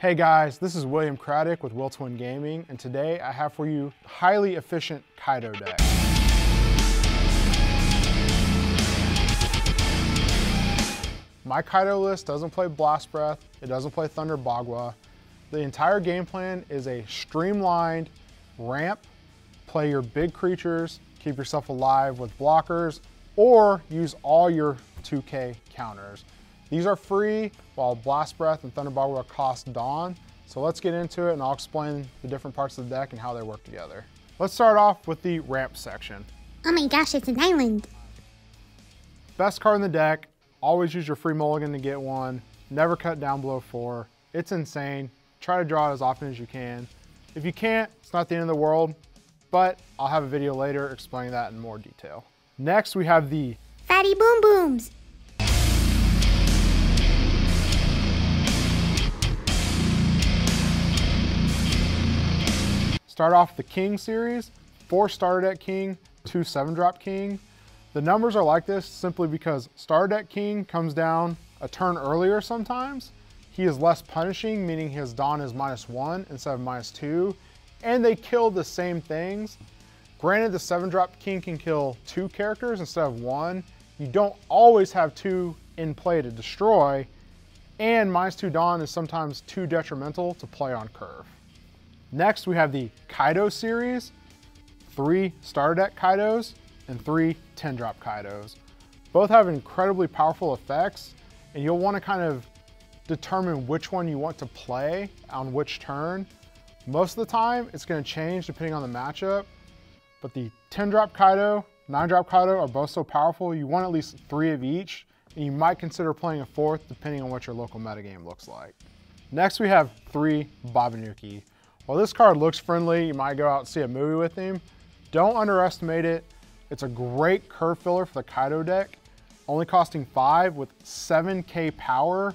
Hey guys, this is William Craddock with Will Twin Gaming, and today I have for you highly efficient Kaido deck. My Kaido list doesn't play Blast Breath, it doesn't play Thunder Bagua. The entire game plan is a streamlined ramp, play your big creatures, keep yourself alive with blockers, or use all your 2K counters. These are free, while Blast Breath and Thunder Bagua cost Dawn. So let's get into it and I'll explain the different parts of the deck and how they work together. Let's start off with the ramp section. Oh my gosh, it's an island. Best card in the deck, always use your free mulligan to get one. Never cut down below 4. It's insane. Try to draw it as often as you can. If you can't, it's not the end of the world, but I'll have a video later explaining that in more detail. Next, we have the Fatty Boom Booms. Start off the King series, 4 starter deck King, 2 7-drop King. The numbers are like this simply because starter deck King comes down a turn earlier sometimes. He is less punishing, meaning his Dawn is -1 instead of -2, and they kill the same things. Granted, the 7-drop King can kill 2 characters instead of 1. You don't always have 2 in play to destroy, and -2 Dawn is sometimes too detrimental to play on curve. Next, we have the Kaido series, 3 starter deck Kaidos and 3 10-drop Kaidos. Both have incredibly powerful effects, and you'll want to kind of determine which one you want to play on which turn. Most of the time, it's going to change depending on the matchup, but the 10-drop Kaido, 9-drop Kaido are both so powerful, you want at least 3 of each, and you might consider playing a 4th depending on what your local metagame looks like. Next, we have 3 Babanuki. While this card looks friendly, you might go out and see a movie with him. Don't underestimate it. It's a great curve filler for the Kaido deck, only costing 5 with 7k power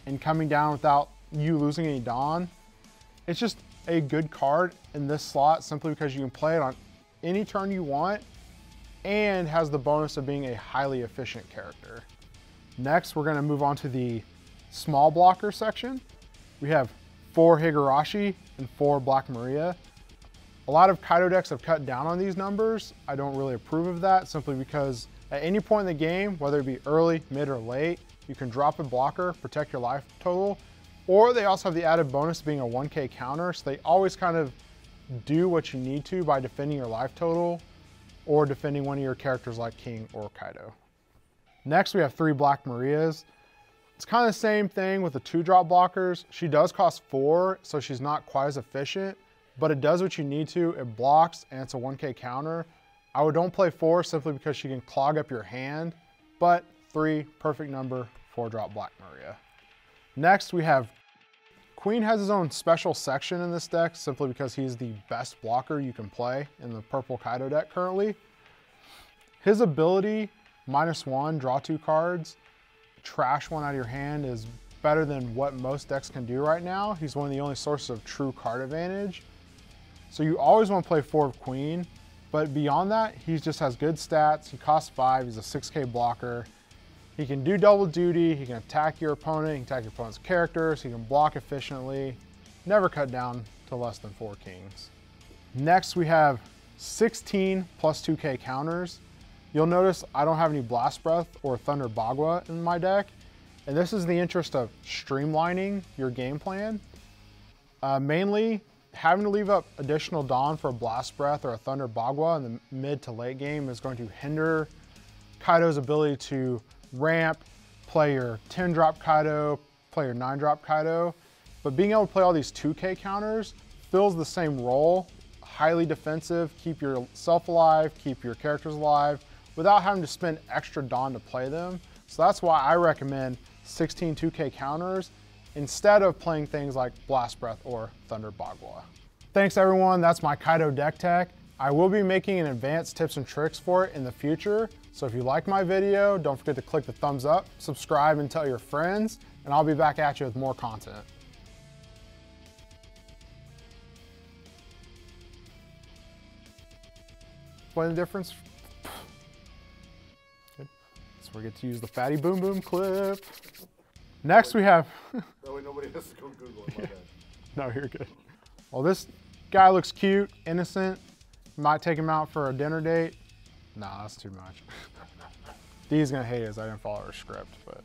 and coming down without you losing any Dawn. It's just a good card in this slot simply because you can play it on any turn you want and has the bonus of being a highly efficient character. Next, we're gonna move on to the small blocker section. We have 4 Higurashi and 4 Black Maria. A lot of Kaido decks have cut down on these numbers. I don't really approve of that simply because at any point in the game, whether it be early, mid, or late, you can drop a blocker, protect your life total, or they also have the added bonus of being a 1k counter, so they always kind of do what you need to by defending your life total or defending one of your characters like King or Kaido. Next, we have 3 Black Marias. It's kind of the same thing with the 2-drop blockers. She does cost 4, so she's not quite as efficient, but it does what you need to. It blocks and it's a 1k counter. Don't play 4 simply because she can clog up your hand, but 3, perfect number, 4-drop Black Maria. Next, we have Queen has his own special section in this deck simply because he's the best blocker you can play in the purple Kaido deck currently. His ability, -1, draw 2 cards, trash one out of your hand is better than what most decks can do right now. He's one of the only sources of true card advantage. So you always want to play 4 of Queen, but beyond that, he just has good stats. He costs 5, he's a 6k blocker. He can do double duty, he can attack your opponent, he can attack your opponent's characters, he can block efficiently, never cut down to less than 4 kings. Next, we have 16 plus 2k counters. You'll notice I don't have any Blast Breath or Thunder Bagua in my deck, and this is the interest of streamlining your game plan. Mainly, having to leave up additional Dawn for a Blast Breath or a Thunder Bagua in the mid to late game is going to hinder Kaido's ability to ramp, play your 10-drop Kaido, play your 9-drop Kaido, but being able to play all these 2k counters fills the same role, highly defensive, keep yourself alive, keep your characters alive, without having to spend extra Dawn to play them. So that's why I recommend 16 2k counters instead of playing things like Blast Breath or Thunder Bagua. Thanks everyone, that's my Kaido Deck Tech. I will be making an advanced tips and tricks for it in the future. So if you like my video, don't forget to click the thumbs up, subscribe and tell your friends, and I'll be back at you with more content. Explain the difference. Good. So we get to use the Fatty Boom Boom clip. Next we have, That way nobody has to go Google it. My bad. no, you're good. Well, this guy looks cute, innocent. Might take him out for a dinner date. Nah, that's too much. Dee's gonna hate it as I didn't follow her script, but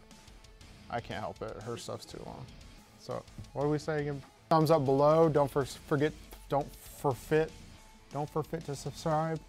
I can't help it. Her stuff's too long. So what do we say again? Thumbs up below. Don't forget to subscribe.